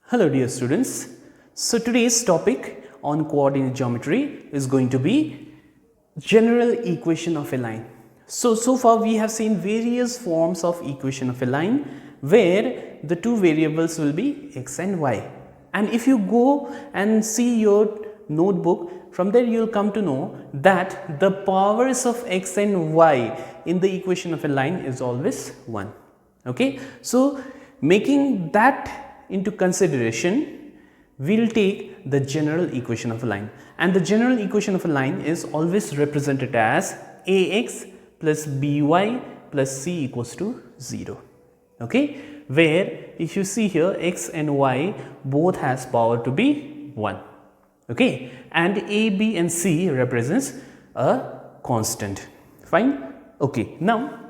Hello dear students. So today's topic on coordinate geometry is going to be general equation of a line. So far we have seen various forms of equation of a line where the two variables will be x and y. And if you go and see your notebook, from there you will come to know that the powers of x and y in the equation of a line is always 1. Okay. So making that into consideration, we will take the general equation of a line, and the general equation of a line is always represented as ax plus by plus c equals to 0. Okay, where if you see here x and y both has power to be 1. Okay, and a, b and c represents a constant. Fine. Okay, now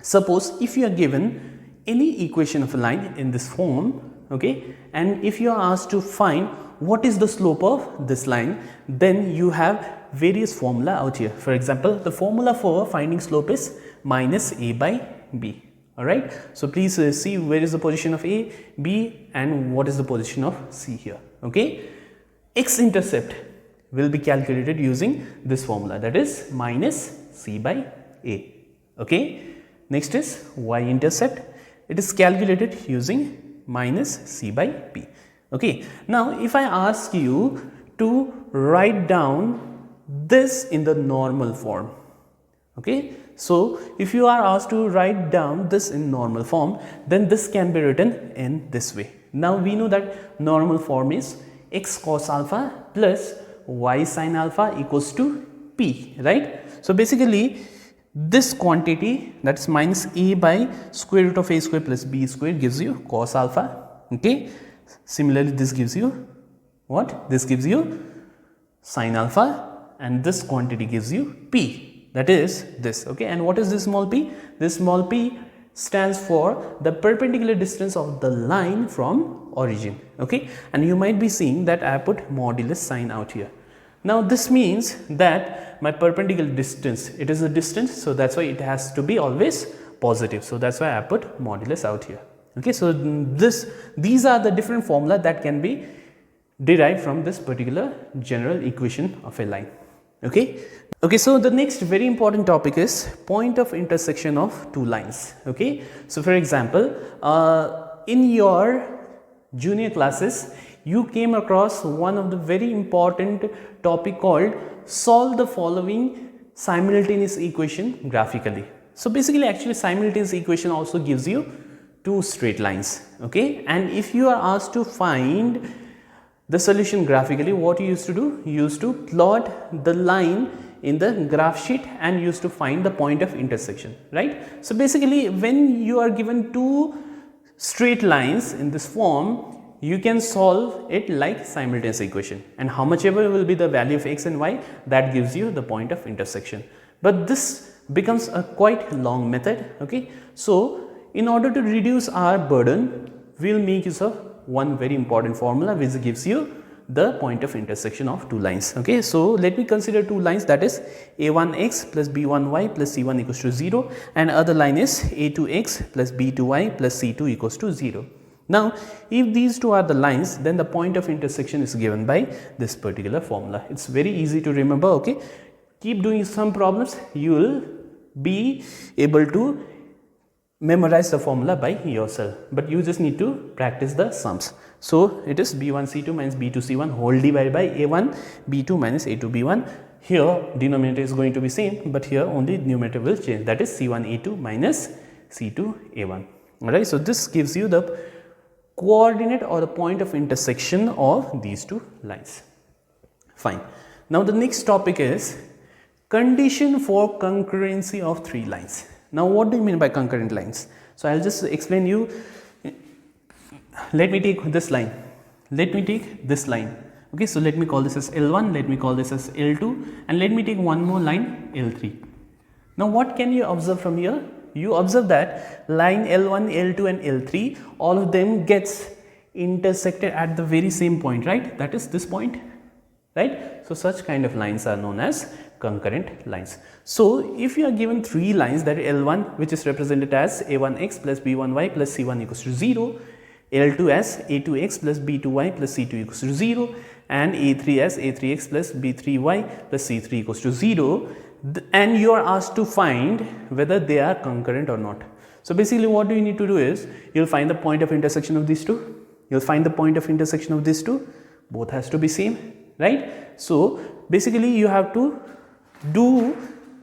suppose if you are given any equation of a line in this form, okay, and if you are asked to find what is the slope of this line, then you have various formula out here. For example, the formula for finding slope is minus a by b. Alright, so please see where is the position of a, b and what is the position of c here. Okay, x-intercept will be calculated using this formula, that is minus c by a. Okay, next is y-intercept. It is calculated using minus c by b. Okay. Now, if I ask you to write down this in the normal form, okay. So, if you are asked to write down this in normal form, then this can be written in this way. Now, we know that normal form is x cos alpha plus y sin alpha equals to p, right. So, basically this quantity, that is minus a by square root of a square plus b square, gives you cos alpha. Okay. Similarly, this gives you what? This gives you sin alpha, and this quantity gives you p, that is this. Okay. And what is this small p? This small p stands for the perpendicular distance of the line from origin. Okay. And you might be seeing that I put modulus sign out here. Now, this means that my perpendicular distance, it is a distance, so that is why it has to be always positive. So, that is why I put modulus out here. Okay. So, these are the different formula that can be derived from this particular general equation of a line. Okay. Okay. So, the next very important topic is point of intersection of two lines. Okay. So, for example, in your junior classes, you came across one of the very important topic called solve the following simultaneous equation graphically. So, basically actually simultaneous equation also gives you two straight lines. Okay. And if you are asked to find the solution graphically, what you used to do? You used to plot the line in the graph sheet and used to find the point of intersection, right. So, basically when you are given two straight lines in this form, you can solve it like simultaneous equation, and how much ever will be the value of x and y, that gives you the point of intersection. But this becomes a quite long method. Okay. So, in order to reduce our burden, we will make use of one very important formula which gives you the point of intersection of two lines. Okay. So, let me consider two lines, that is a1x plus b1y plus c1 equals to 0, and other line is a2x plus b2y plus c2 equals to 0. Now, if these two are the lines, then the point of intersection is given by this particular formula. It is very easy to remember. Okay. Keep doing some problems, you will be able to memorize the formula by yourself, but you just need to practice the sums. So, it is b1c2 minus b2c1 whole divided by a1 b2 minus a2 b1. Here denominator is going to be same, but here only numerator will change, that is c1 a2 minus c2 a1. Alright. So, this gives you the coordinate or the point of intersection of these two lines. Fine. Now, the next topic is condition for concurrency of three lines. Now, what do you mean by concurrent lines? So, I will just explain you. Let me take this line. Let me take this line. Okay. So, let me call this as L1, let me call this as L2, and let me take one more line L3. Now, what can you observe from here? You observe that line L1, L2 and L3, all of them gets intersected at the very same point, right? That is this point, right? So, such kind of lines are known as concurrent lines. So, if you are given three lines, that L1 which is represented as a1x plus b1y plus c1 equals to 0, L2 as A2x plus B2y plus C2 equals to 0, and A3 as A3x plus B3y plus C3 equals to 0, and you are asked to find whether they are concurrent or not. So basically what you need to do is, you'll find the point of intersection of these two, you'll find the point of intersection of these two, both has to be same, right? So basically you have to do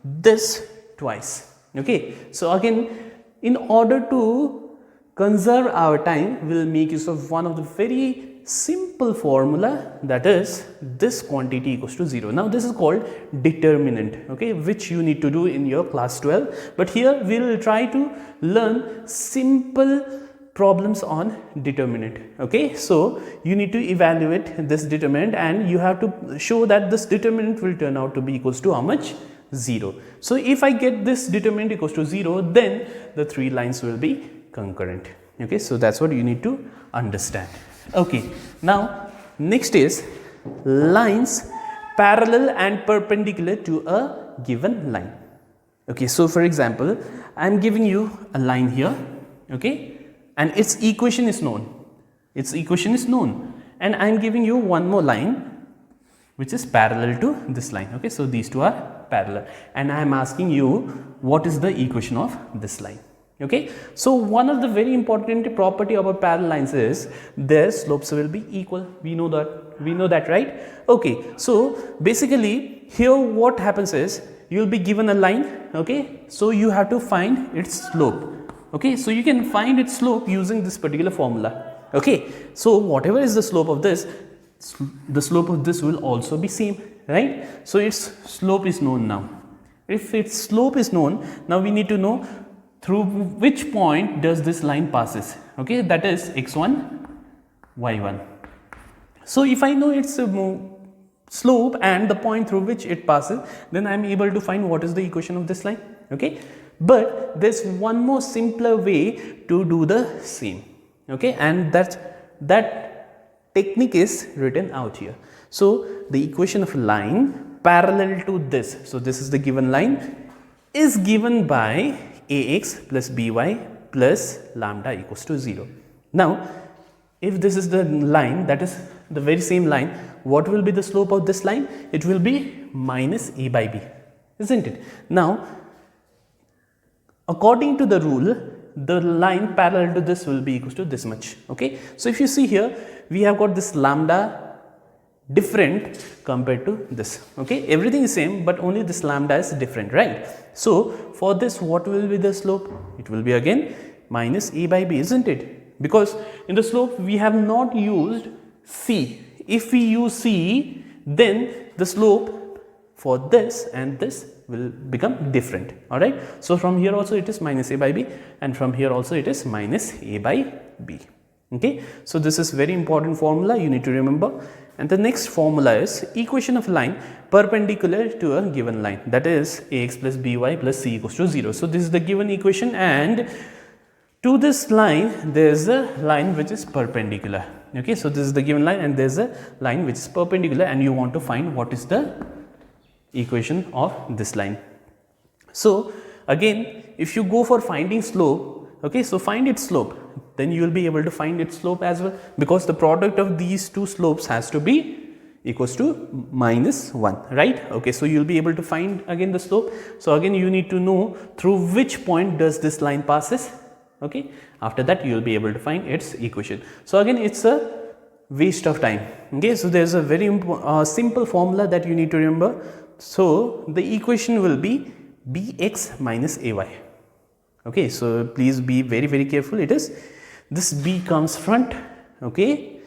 this twice, okay? So again, in order to conserve our time, we'll make use of one of the very simple formula, that is this quantity equals to 0. Now this is called determinant, okay, which you need to do in your class 12, but here we will try to learn simple problems on determinant, okay. So you need to evaluate this determinant, and you have to show that this determinant will turn out to be equals to how much? 0. So if I get this determinant equals to 0, then the three lines will be concurrent, okay. So that's what you need to understand. Okay, now next is lines parallel and perpendicular to a given line. Okay, so for example, I am giving you a line here, okay, and its equation is known. Its equation is known, and I am giving you one more line which is parallel to this line. Okay, so these two are parallel, and I am asking you what is the equation of this line. Okay, so one of the very important property about parallel lines is their slopes will be equal. We know that, right? Okay, so basically here what happens is, you will be given a line, okay, so you have to find its slope. Okay, so you can find its slope using this particular formula. Okay, so whatever is the slope of this, the slope of this will also be same, right? So its slope is known now. If its slope is known, now we need to know through which point does this line passes, okay, that is x1, y1. So if I know its slope and the point through which it passes, then I am able to find what is the equation of this line, okay. But there's one more simpler way to do the same, okay, and that technique is written out here. So the equation of a line parallel to this, so this is the given line, is given by ax plus by plus lambda equals to 0. Now if this is the line, that is the very same line, what will be the slope of this line? It will be minus a by b, isn't it? Now according to the rule, the line parallel to this will be equals to this much, okay. So if you see here, we have got this lambda different compared to this, okay. Everything is same, but only this lambda is different, right? So for this, what will be the slope? It will be again minus a by b, isn't it? Because in the slope we have not used c. If we use c, then the slope for this and this will become different, all right. So from here also it is minus a by b, and from here also it is minus a by b, okay. So this is very important formula, you need to remember. And the next formula is equation of line perpendicular to a given line, that is ax plus by plus c equals to 0. So this is the given equation, and to this line there is a line which is perpendicular, okay. So this is the given line, and there is a line which is perpendicular, and you want to find what is the equation of this line. So again, if you go for finding slope, okay, so find its slope, then you will be able to find its slope as well, because the product of these two slopes has to be equals to minus 1, right? Okay, so you will be able to find again the slope. So again you need to know through which point does this line passes, okay. After that you will be able to find its equation. So again it's a waste of time, okay. So there is a very simple formula that you need to remember. So the equation will be bx minus ay, okay. So please be very careful. It is this b comes front, okay,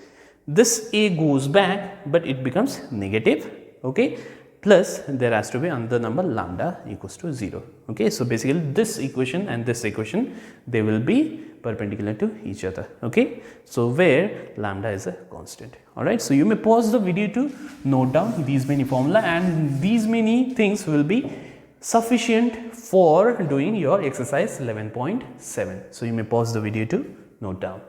this a goes back, but it becomes negative, okay, plus there has to be another number lambda equals to 0, okay. So basically this equation and this equation, they will be perpendicular to each other, okay. So where lambda is a constant, all right. So you may pause the video to note down these many formula, and these many things will be sufficient for doing your exercise 11.7. So you may pause the video to note down.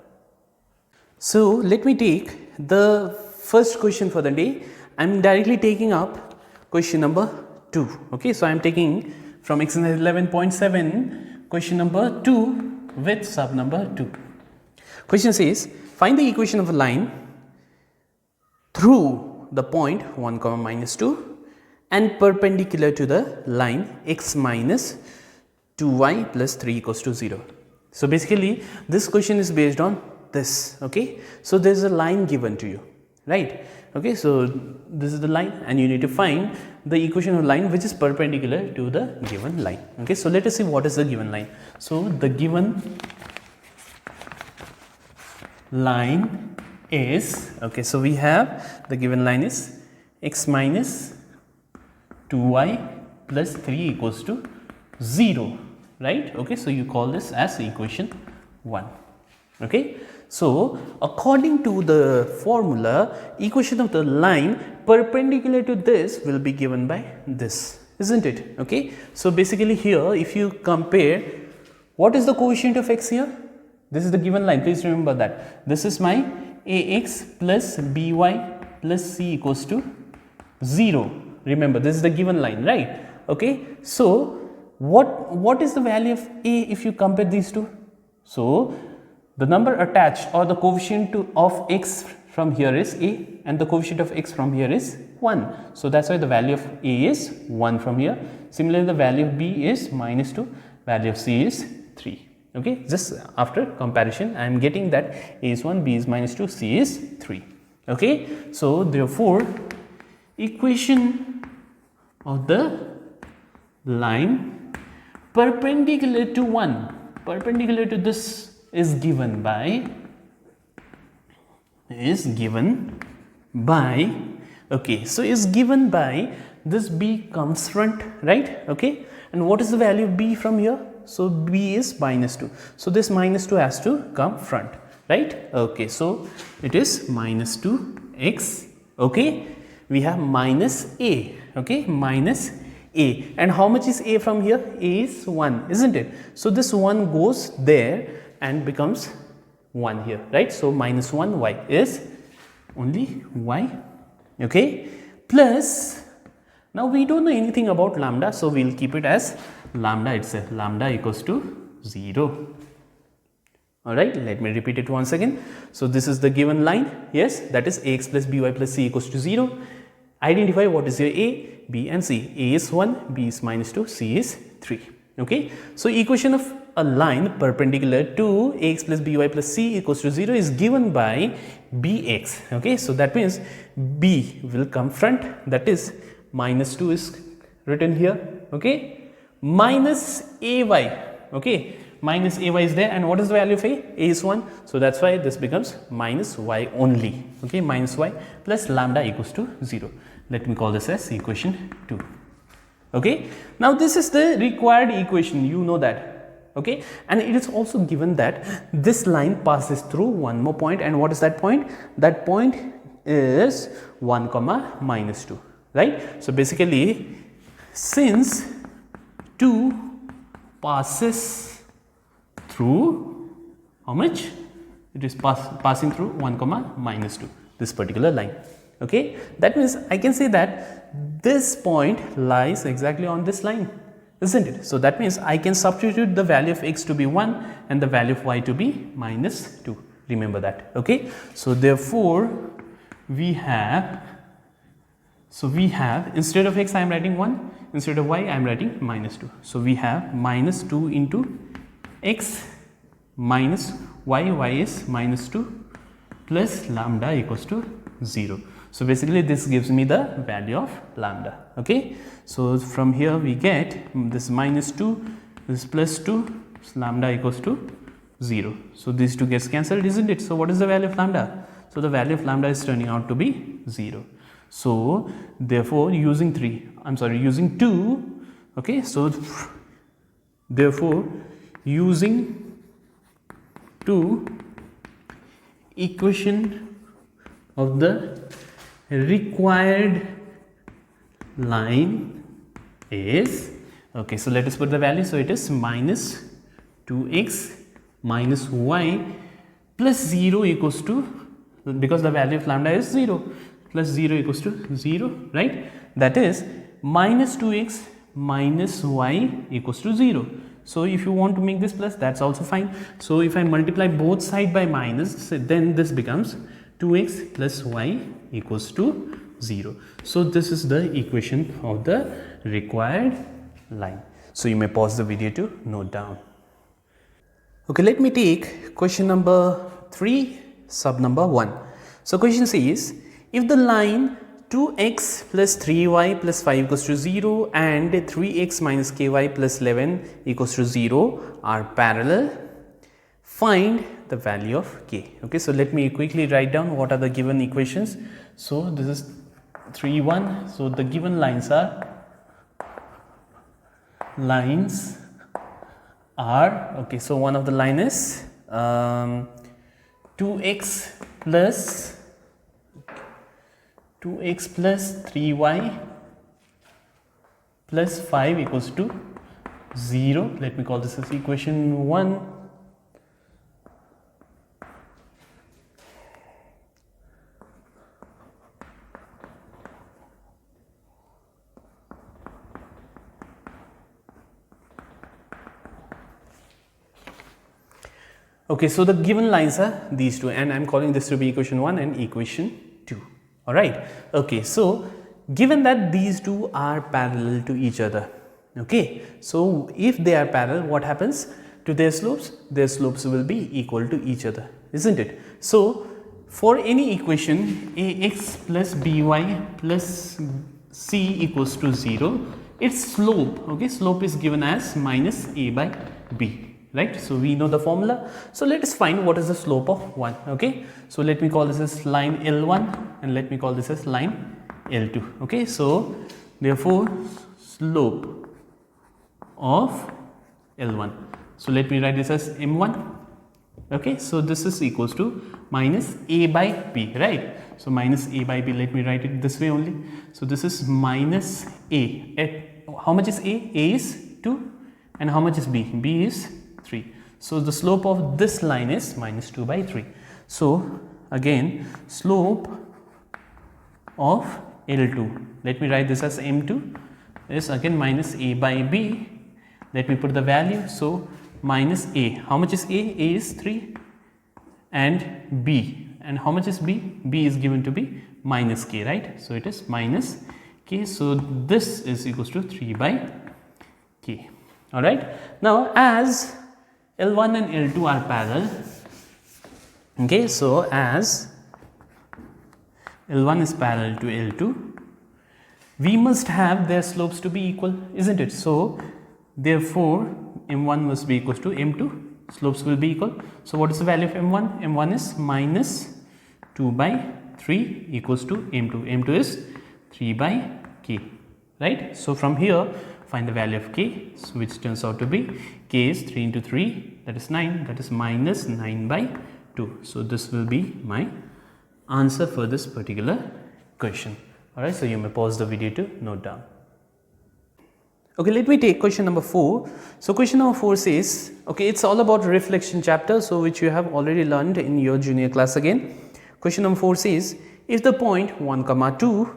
So let me take the first question for the day. I am directly taking up question number 2, okay. So I am taking from exercise 11.7 question number 2 with sub number 2. Question says find the equation of a line through the point 1 comma minus 2 and perpendicular to the line x minus 2y plus 3 equals to 0. So basically this question is based on this, okay. So there is a line given to you, right, okay. So this is the line and you need to find the equation of line which is perpendicular to the given line, okay. So let us see what is the given line. So the given line is, okay, so we have the given line is x minus 2y plus 3 equals to 0, right, okay. So you call this as equation 1, okay. So according to the formula, equation of the line perpendicular to this will be given by this, isn't it, okay. So basically here if you compare, what is the coefficient of x here? This is the given line, please remember that. This is my ax plus by plus c equals to 0. Remember, this is the given line, right, okay. So what is the value of a if you compare these two? So the number attached or the coefficient of x from here is a and the coefficient of x from here is 1. So that's why the value of a is 1 from here. Similarly, the value of b is minus 2, value of c is 3. Okay, just after comparison I am getting that a is 1, b is minus 2, c is 3. Okay, so therefore equation of the line perpendicular to 1, perpendicular to this is given by okay, so is given by this b comes front, right, okay. And what is the value of b from here? So b is minus 2, so this minus 2 has to come front, right, okay. So it is minus 2x, okay. We have minus a, okay, minus a, and how much is a from here? A is 1, isn't it? So this 1 goes there and becomes 1 here, right. So minus 1 y is only y, okay, plus now we don't know anything about lambda, so we will keep it as lambda itself, lambda equals to 0. Alright, let me repeat it once again. So this is the given line, yes, that is ax plus by plus c equals to 0. Identify what is your a, b and c. A is 1, b is minus 2, c is 3. Okay, so equation of a line perpendicular to ax plus by plus c equals to 0 is given by bx. Okay, so that means b will come front, that is minus 2 is written here, okay, minus ay, okay, minus ay is there, and what is the value of a? A is 1, so that's why this becomes minus y only, okay, minus y plus lambda equals to 0. Let me call this as equation 2. Okay, now this is the required equation, you know that, okay, and it is also given that this line passes through one more point, and what is that point? That point is 1 comma minus 2, right. So basically since 2 passes through how much? It is passing through 1 comma minus 2, this particular line, okay. That means I can say that this point lies exactly on this line, isn't it? So that means I can substitute the value of x to be 1 and the value of y to be minus 2, remember that, okay. So therefore we have instead of x I am writing 1, instead of y I am writing minus 2. So we have minus 2 into x minus y, y is minus 2 plus lambda equals to 0. So basically this gives me the value of lambda, okay. So from here we get this minus 2, this plus 2, so lambda equals to 0. So these two gets cancelled, isn't it? So what is the value of lambda? So the value of lambda is turning out to be 0. So therefore using 2, okay, so therefore using 2, equation of the required line is, okay, so let us put the value. So it is minus 2x minus y plus 0 equals to, because the value of lambda is 0, plus 0 equals to 0, right. That is minus 2x minus y equals to 0. So if you want to make this plus, that's also fine. So if I multiply both side by minus, then this becomes 2x plus y equals to 0. So this is the equation of the required line. So you may pause the video to note down. Okay, let me take question number 3, sub number 1. So question says, if the line 2x plus 3y plus 5 equals to 0 and 3x minus ky plus 11 equals to 0 are parallel, find the value of k. Okay, so let me quickly write down what are the given equations. So this is 3, 1. So the given lines are okay, so one of the line is 2x plus 3y plus 5 equals to 0. Let me call this as equation 1. Okay, so the given lines are these two, and I am calling this to be equation 1 and equation 2. Alright. Okay, so given that these two are parallel to each other, okay, so if they are parallel, what happens to their slopes? Their slopes will be equal to each other, isn't it? So for any equation ax plus by plus c equals to 0, its slope, okay, slope is given as minus a by b. Right, so we know the formula. So let us find what is the slope of 1. Okay, so let me call this as line L1 and let me call this as line L2. Okay, so therefore slope of L1. So let me write this as M1. Okay, so this is equals to minus a by b, right? So minus a by b, let me write it this way only. So this is minus a. At how much is a? A is 2, and how much is b? B is 3. So the slope of this line is minus 2 by 3. So again, slope of L2, let me write this as M2, is again minus a by b. Let me put the value. So minus a, how much is a? A is 3, and b, and how much is b? B is given to be minus k, right? So it is minus k. So this is equals to 3 by k. Alright. Now as L1 and L2 are parallel, okay, so as L1 is parallel to L2, we must have their slopes to be equal, isn't it? So therefore M1 must be equals to M2, slopes will be equal. So what is the value of M1? M1 is minus 2 by 3 equals to M2. M2 is 3 by k, right? So from here find the value of k, so which turns out to be k is 3 into 3, that is 9, that is minus 9 by 2. So this will be my answer for this particular question. Alright, so you may pause the video to note down. Okay, let me take question number 4. So question number 4 says, okay, it's all about reflection chapter, so which you have already learned in your junior class again. Question number 4 says, if the point 1, 2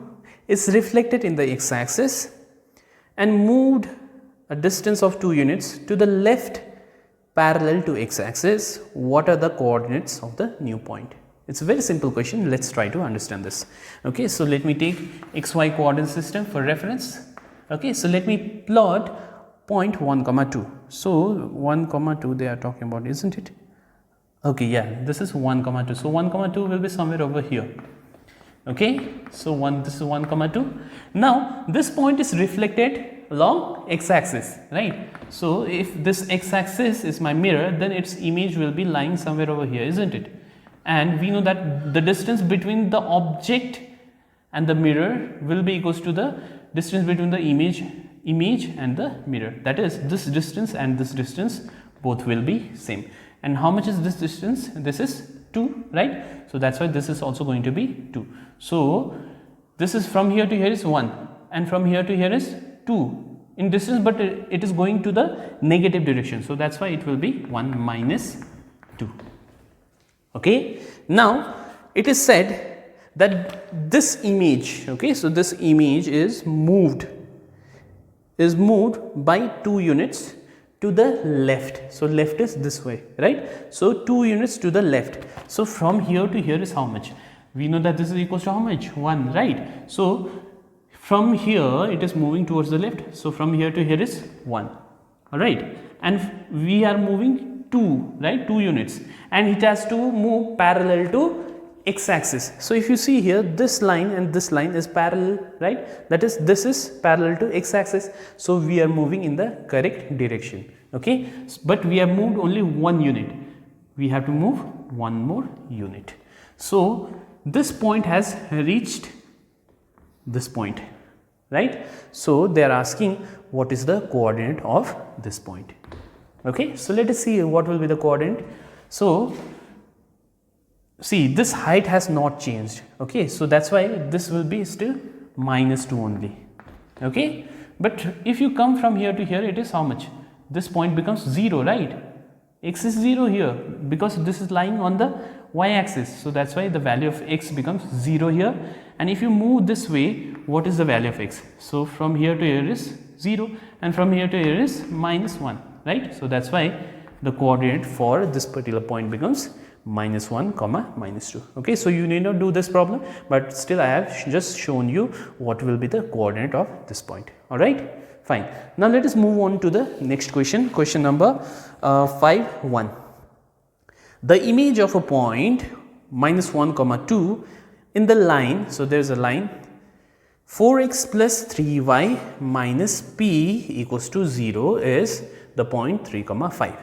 is reflected in the x-axis and moved a distance of 2 units to the left parallel to x-axis, what are the coordinates of the new point? It's a very simple question. Let's try to understand this. Okay, so let me take xy coordinate system for reference. Okay, so let me plot point 1, 2. So 1, 2 they are talking about, isn't it? Okay, yeah, this is 1, 2. So 1, 2 will be somewhere over here. Okay, so this is 1, 2. Now this point is reflected along x-axis, right? So if this x-axis is my mirror, then its image will be lying somewhere over here, isn't it? And we know that the distance between the object and the mirror will be equals to the distance between the image and the mirror. That is, this distance and this distance both will be same. And how much is this distance? This is 2, right? So that's why this is also going to be 2. So this is from here to here is 1, and from here to here is 2 in distance, but it is going to the negative direction. So that's why it will be 1 minus 2. Okay. Now it is said that this image, okay, so this image is moved by 2 units to the left. So left is this way, right? So 2 units to the left. So from here to here is how much? We know that this is equals to how much? 1, right? So from here it is moving towards the left. So from here to here is 1, all right? And we are moving 2, right? 2 units, and it has to move parallel to x-axis. So if you see here, this line and this line is parallel, right? That is, this is parallel to x-axis. So we are moving in the correct direction, okay? But we have moved only 1 unit. We have to move 1 more unit. So this point has reached this point, right? So they are asking what is the coordinate of this point. Okay, so let us see what will be the coordinate. So see, this height has not changed, okay? So that's why this will be still -2 only, okay? But if you come from here to here, it is how much? This point becomes 0, right? X is 0 here because this is lying on the y-axis. So that's why the value of x becomes 0 here. And if you move this way, what is the value of x? So from here to here is 0, and from here to here is -1, right? So that's why the coordinate for this particular point becomes -1, -2. Okay, so you need not do this problem, but still I have just shown you what will be the coordinate of this point. All right, fine. Now let us move on to the next question. Question number 5.1. The image of a point -1, 2 in the line. So there is a line 4x plus 3y minus p equals to 0 is the point 3, 5.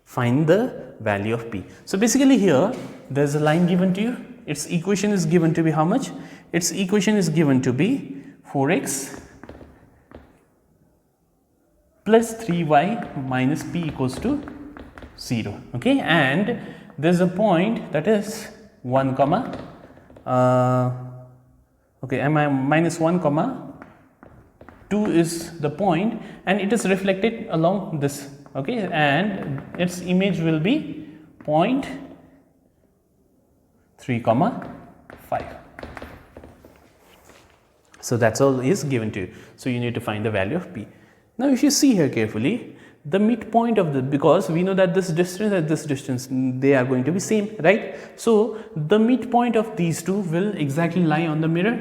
Find the value of p. So basically here there is a line given to you. Its equation is given to be how much? Its equation is given to be 4x plus 3y minus p equals to 0. Okay, and there is a point that is 1, -1, 2 is the point, and it is reflected along this. Okay, and its image will be point 3, 5. So that's all is given to you. So you need to find the value of p. Now if you see here carefully, the midpoint of the, because we know that this distance and this distance, they are going to be same, right? So the midpoint of these two will exactly lie on the mirror.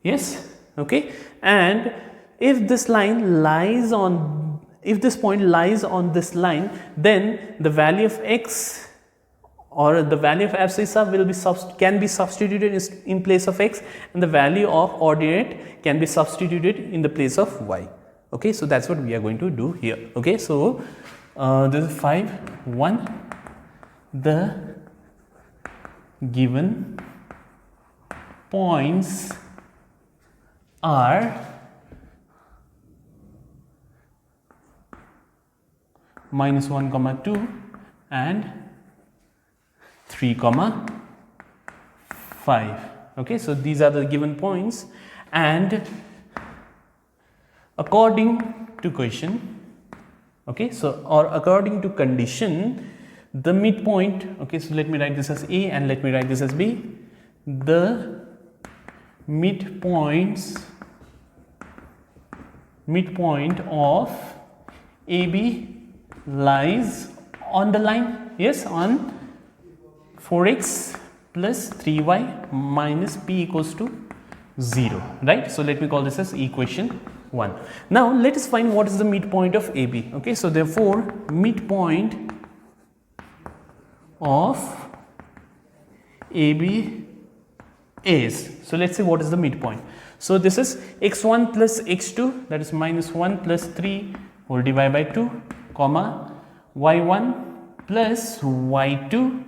Yes, okay, and if this line lies on, if this point lies on this line, then the value of x or the value of abscissa will be can be substituted in place of x, and the value of ordinate can be substituted in the place of y. Okay, so that's what we are going to do here. Okay, so this is 5.1. The given points are -1, 2 and 3, 5. Okay, so these are the given points, and according to question, okay, so or according to condition, the midpoint, okay, so let me write this as A and let me write this as B. The midpoint of AB lies on the line, yes, on 4x plus 3y minus p equals to 0, right? So let me call this as equation 1. Now let us find what is the midpoint of AB. Okay, so therefore midpoint of AB is, so let's see what is the midpoint. So this is x1 plus x2, that is -1 plus 3 whole divided by 2, comma y1 plus y2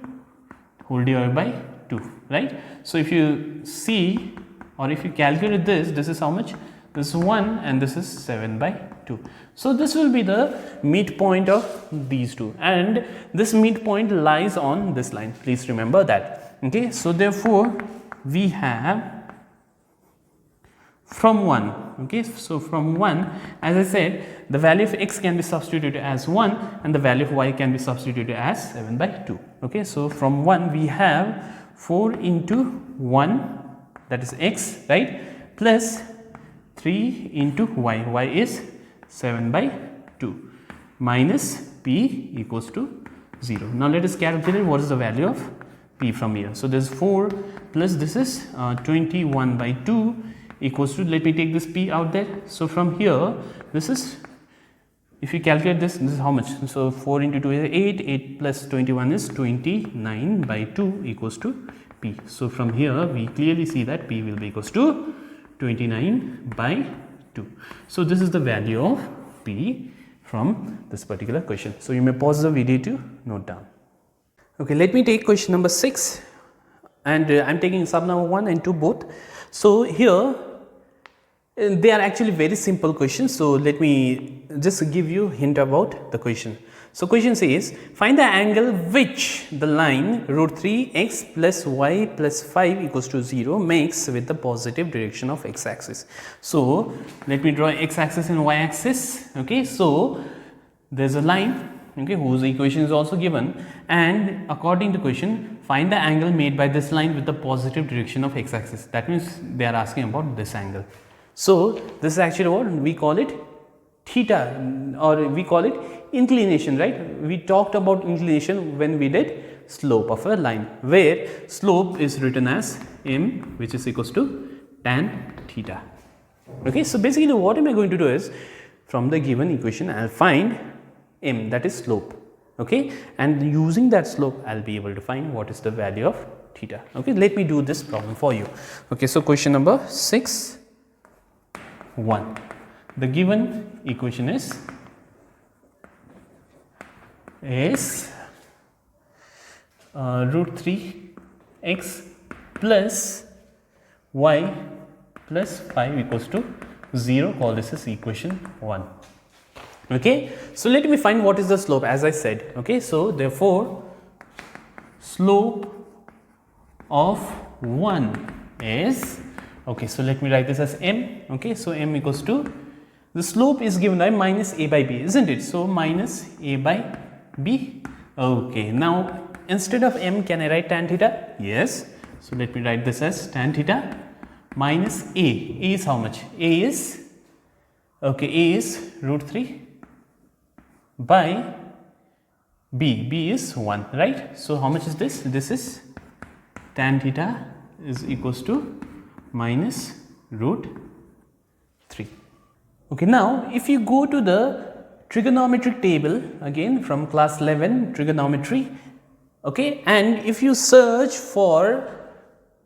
whole divided by 2, right? So if you see or if you calculate this, this is how much? This is 1 and this is 7/2. So this will be the midpoint of these two, and this midpoint lies on this line. Please remember that. Okay, so therefore we have from 1. Okay, so from 1, as I said, the value of x can be substituted as 1 and the value of y can be substituted as 7/2. Okay, so from 1 we have 4 into 1, that is x, right, plus 3 into y, y is 7/2. minus p equals to 0. Now let us calculate what is the value of p from here. So this is 4 plus this is 21 by 2 equals to, let me take this p out there. So from here this is, if you calculate this is how much? So 4 into 2 is 8, 8 plus 21 is 29 by 2 equals to p. So from here we clearly see that p will be equals to 29 by 2. So this is the value of p from this particular question. So you may pause the video to note down. Okay, let me take question number 6, and I am taking sub number 1 and 2 both. So here they are actually very simple questions. So let me just give you a hint about the question. So question says, find the angle which the line root 3x plus y plus 5 equals to 0 makes with the positive direction of x axis. So let me draw x axis and y axis. Okay, so there is a line, okay, whose equation is also given, and according to question, find the angle made by this line with the positive direction of x axis. That means they are asking about this angle. So this is actually what we call it theta, or we call it inclination, right? We talked about inclination when we did slope of a line, where slope is written as m, which is equals to tan theta. Okay, so basically what am I going to do is, from the given equation I will find m, that is slope, okay, and using that slope I will be able to find what is the value of theta. Okay, let me do this problem for you. Okay, so question number 6. 1. The given equation is root 3x plus y plus 5 equals to 0. Call this as equation 1. Okay, so let me find what is the slope, as I said. Okay, so therefore slope of 1 is, okay, so let me write this as m. Okay, so m equals to, the slope is given by minus a by b, isn't it? So minus a by b. Okay, now instead of m, can I write tan theta? Yes. So let me write this as tan theta minus a. A is how much? A is, okay, a is root 3 by b. B is 1, right? So how much is this? This is tan theta is equals to minus root 3. Okay, now if you go to the trigonometric table again from class 11 trigonometry, okay, and if you search for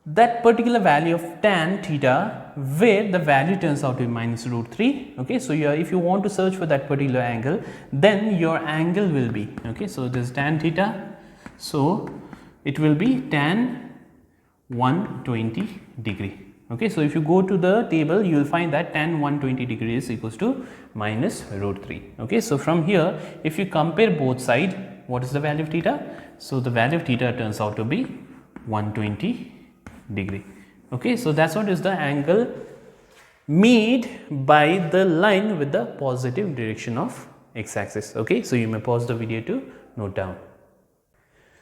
that particular value of tan theta where the value turns out to be minus root 3, okay, so if you want to search for that particular angle, then your angle will be, okay, so this is tan theta, so it will be tan 120 degree. Okay, so if you go to the table, you will find that tan 120 degrees equals to minus root 3. Okay, so from here, if you compare both sides, what is the value of theta? So the value of theta turns out to be 120 degree. Okay, so that's what is the angle made by the line with the positive direction of x axis. Okay, so you may pause the video to note down.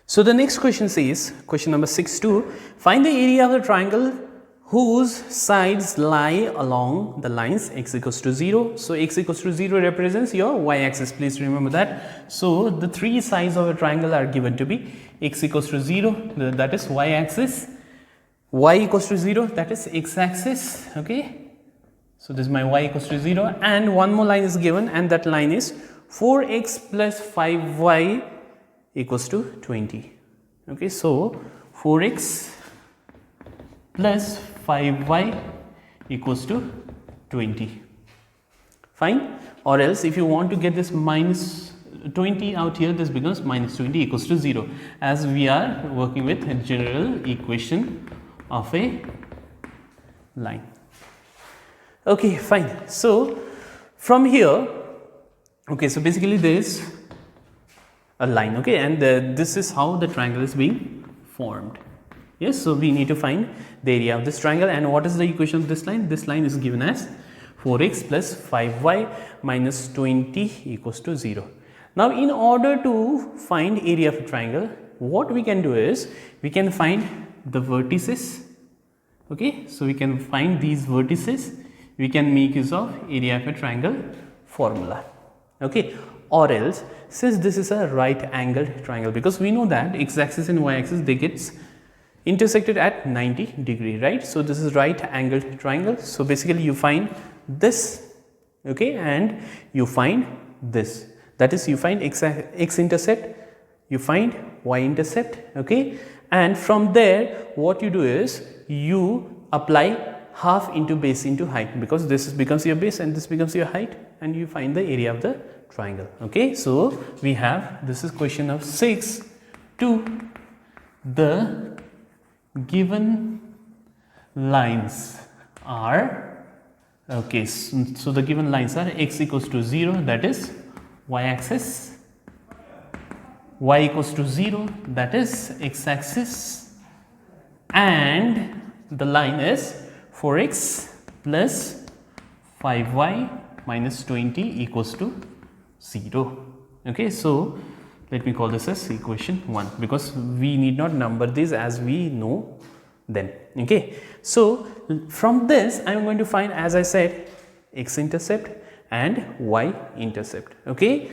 So the next question says, question number 6.2, find the area of the triangle whose sides lie along the lines x equals to 0. So x equals to 0 represents your y axis, please remember that. So the three sides of a triangle are given to be x equals to 0, that is y axis, y equals to 0, that is x axis. Okay, so this is my y equals to 0, and one more line is given, and that line is 4x plus 5y equals to 20. Okay, so 4x plus 5y equals to 20. Fine. Or else if you want to get this minus 20 out here, this becomes minus 20 equals to 0, as we are working with a general equation of a line. Okay, fine. So from here, okay, so basically there is a line, okay, and this is how the triangle is being formed. Yes, so we need to find the area of this triangle, and what is the equation of this line? This line is given as 4x plus 5y minus 20 equals to 0. Now in order to find area of a triangle, what we can do is we can find the vertices. Okay, so we can find these vertices, we can make use of area of a triangle formula. Okay, or else since this is a right angled triangle, because we know that x axis and y axis they gets intersected at 90 degree, right? So this is right angled triangle. So basically you find this, okay, and you find this, that is you find x intercept, you find y intercept, okay, and from there what you do is you apply half into base into height, because this becomes your base and this becomes your height, and you find the area of the triangle. Okay, so we have, this is question of 6 to the given lines are, okay, so the given lines are x equals to 0, that is y axis, y equals to 0, that is x axis, and the line is 4x plus 5y minus 20 equals to 0. Okay, so let me call this as equation 1, because we need not number these as we know them. Okay, so from this I am going to find, as I said, x intercept and y intercept. Okay,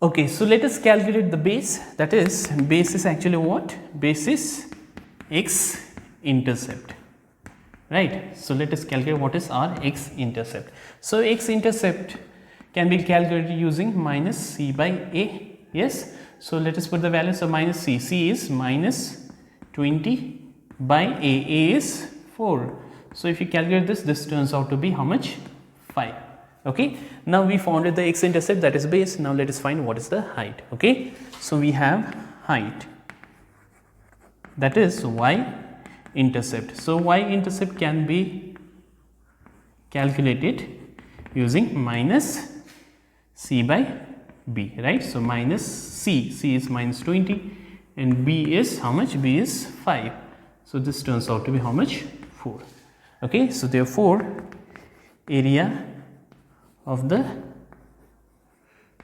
okay, so let us calculate the base. That is, base is actually what? Base is x intercept, right? So let us calculate what is our x intercept. So x intercept can be calculated using minus c by a. Yes, so let us put the values of minus c. C is minus 20 by a is 4. So if you calculate this, this turns out to be how much? 5. Okay, now we found the x intercept, that is base. Now let us find what is the height. Okay, so we have height, that is y intercept. So y intercept can be calculated using minus c by b, right? So minus c, c is minus 20 and b is how much? B is 5. So this turns out to be how much? 4. Okay, so therefore area of the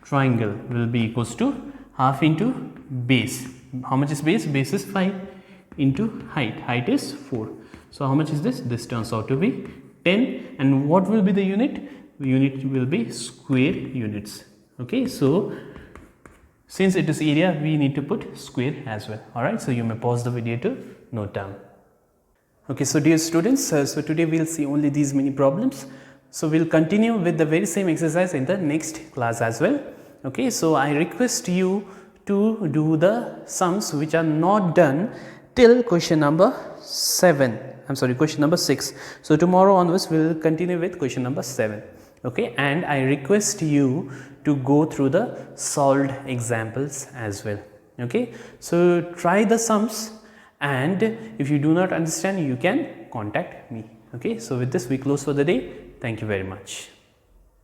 triangle will be equals to half into base. How much is base? Base is 5 into height. Height is 4. So how much is this? This turns out to be 10. And what will be the unit? Unit will be square units. Okay, so since it is area, we need to put square as well. Alright, so you may pause the video to note down. Okay, so dear students, so today we will see only these many problems. So we will continue with the very same exercise in the next class as well. Okay, so I request you to do the sums which are not done till question number question number 6. So tomorrow onwards we will continue with question number 7. Okay, and I request you to go through the solved examples as well. Okay, so try the sums, and if you do not understand, you can contact me. Okay, so with this we close for the day. Thank you very much.